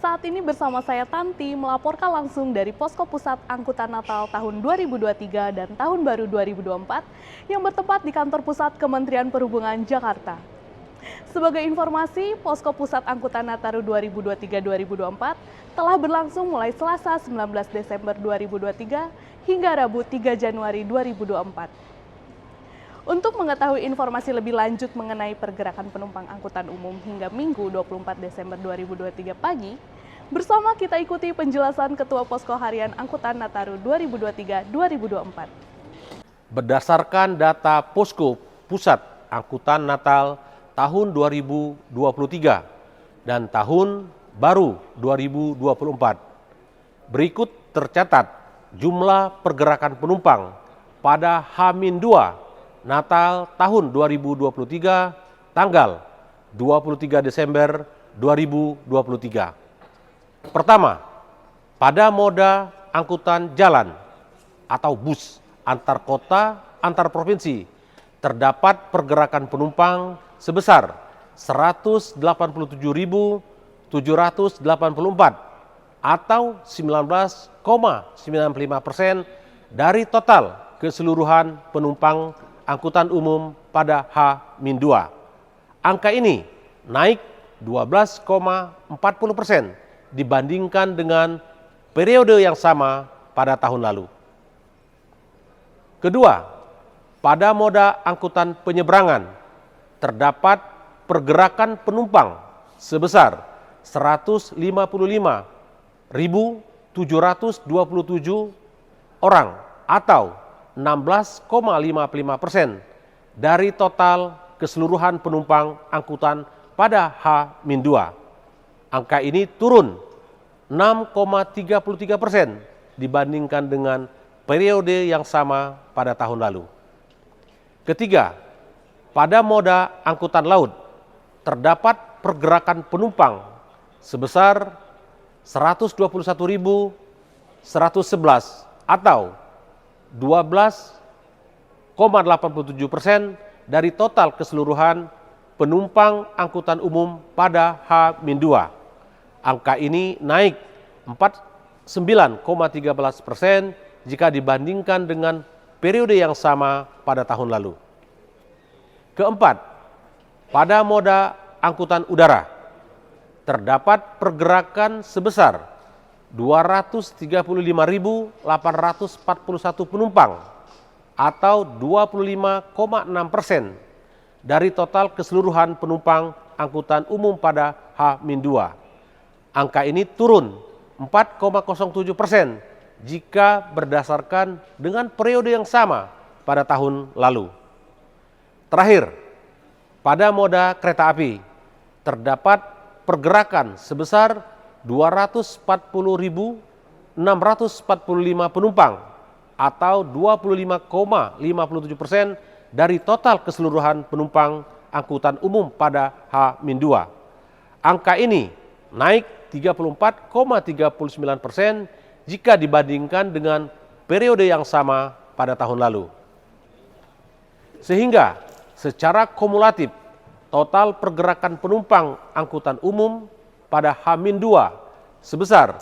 Saat ini bersama saya Tanti melaporkan langsung dari Posko Pusat Angkutan Natal tahun 2023 dan Tahun Baru 2024 yang bertempat di Kantor Pusat Kementerian Perhubungan Jakarta. Sebagai informasi, Posko Pusat Angkutan Nataru 2023-2024 telah berlangsung mulai Selasa 19 Desember 2023 hingga Rabu 3 Januari 2024. Untuk mengetahui informasi lebih lanjut mengenai pergerakan penumpang angkutan umum hingga Minggu 24 Desember 2023 pagi, bersama kita ikuti penjelasan Ketua Posko Harian Angkutan Nataru 2023-2024. Berdasarkan data Posko Pusat Angkutan Natal tahun 2023 dan tahun baru 2024, berikut tercatat jumlah pergerakan penumpang pada H-2 Natal tahun 2023 tanggal 23 Desember 2023. Pertama, pada moda angkutan jalan atau bus antar kota, antar provinsi, terdapat pergerakan penumpang sebesar 187.784 atau 19,95% dari total keseluruhan penumpang angkutan umum pada H-2. Angka ini naik 12,40% dibandingkan dengan periode yang sama pada tahun lalu. Kedua, pada moda angkutan penyeberangan terdapat pergerakan penumpang sebesar 155.727 orang atau 16,55% dari total keseluruhan penumpang angkutan pada H-2. Angka ini turun 6,33% dibandingkan dengan periode yang sama pada tahun lalu. Ketiga, pada moda angkutan laut terdapat pergerakan penumpang sebesar 121.111 atau 12,87% dari total keseluruhan penumpang angkutan umum pada H-2. Angka ini naik 49,13% jika dibandingkan dengan periode yang sama pada tahun lalu. Keempat, pada moda angkutan udara terdapat pergerakan sebesar 235.841 penumpang atau 25,6% dari total keseluruhan penumpang angkutan umum pada H-2. Angka ini turun 4,07% jika berdasarkan dengan periode yang sama pada tahun lalu. Terakhir, pada moda kereta api terdapat pergerakan sebesar 240.645 penumpang atau 25,57% dari total keseluruhan penumpang angkutan umum pada H-2. Angka ini naik 34,39% jika dibandingkan dengan periode yang sama pada tahun lalu. Sehingga secara kumulatif total pergerakan penumpang angkutan umum pada H-2 sebesar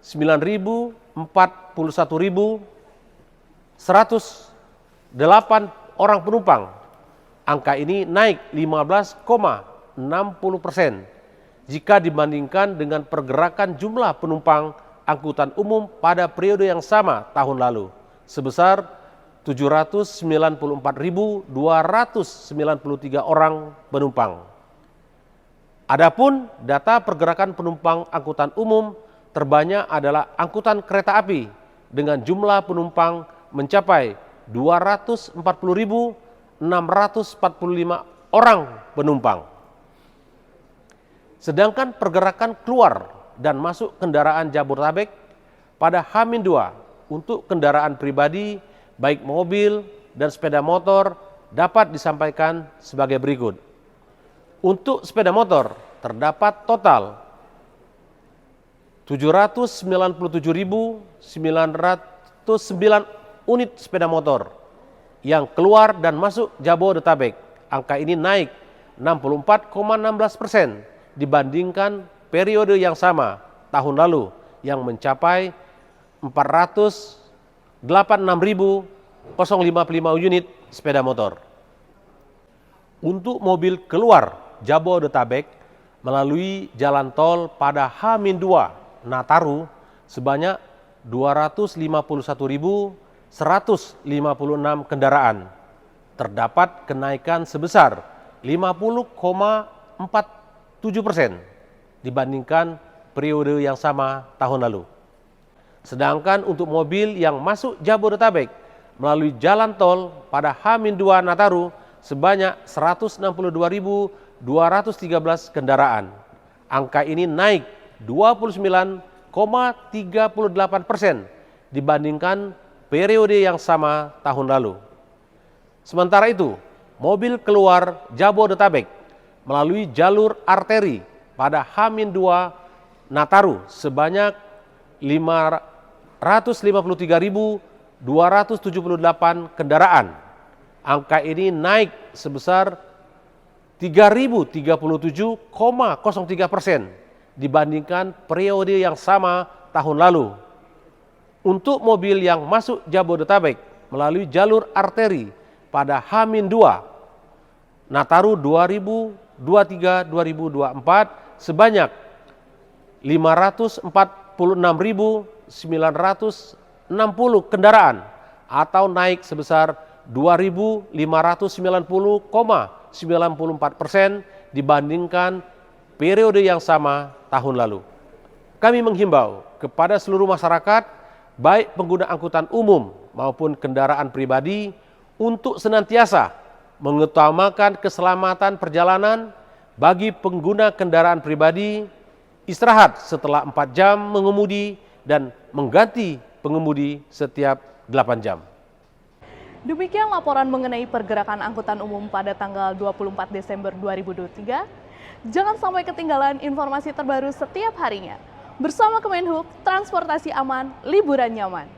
9.041.108 orang penumpang. Angka ini naik 15,60% jika dibandingkan dengan pergerakan jumlah penumpang angkutan umum pada periode yang sama tahun lalu sebesar 794.293 orang penumpang. Adapun data pergerakan penumpang angkutan umum terbanyak adalah angkutan kereta api dengan jumlah penumpang mencapai 240.645 orang penumpang. Sedangkan pergerakan keluar dan masuk kendaraan Jabodetabek pada H-2 untuk kendaraan pribadi baik mobil dan sepeda motor dapat disampaikan sebagai berikut. Untuk sepeda motor terdapat total 797.909 unit sepeda motor yang keluar dan masuk Jabodetabek. Angka ini naik 64,16% dibandingkan periode yang sama tahun lalu yang mencapai 486.055 unit sepeda motor. Untuk mobil keluar Jabodetabek melalui jalan tol pada H-2 Nataru sebanyak 251.156 kendaraan. Terdapat kenaikan sebesar 50,47% dibandingkan periode yang sama tahun lalu. Sedangkan untuk mobil yang masuk Jabodetabek melalui jalan tol pada H-2 Nataru sebanyak 162.213 kendaraan. Angka ini naik 29,38% dibandingkan periode yang sama tahun lalu. Sementara itu, mobil keluar Jabodetabek melalui jalur arteri pada H-2 Nataru sebanyak 553.278 kendaraan. Angka ini naik sebesar 3.037,03% dibandingkan periode yang sama tahun lalu. Untuk mobil yang masuk Jabodetabek melalui jalur arteri pada H-2 Nataru 2023-2024 sebanyak 546.960 kendaraan atau naik sebesar 2.590,94% dibandingkan periode yang sama tahun lalu. Kami menghimbau kepada seluruh masyarakat, baik pengguna angkutan umum maupun kendaraan pribadi, untuk senantiasa mengutamakan keselamatan perjalanan. Bagi pengguna kendaraan pribadi, istirahat setelah 4 jam mengemudi dan mengganti pengemudi setiap 8 jam. Demikian laporan mengenai pergerakan angkutan umum pada tanggal 24 Desember 2023. Jangan sampai ketinggalan informasi terbaru setiap harinya. Bersama Kemenhub, transportasi aman, liburan nyaman.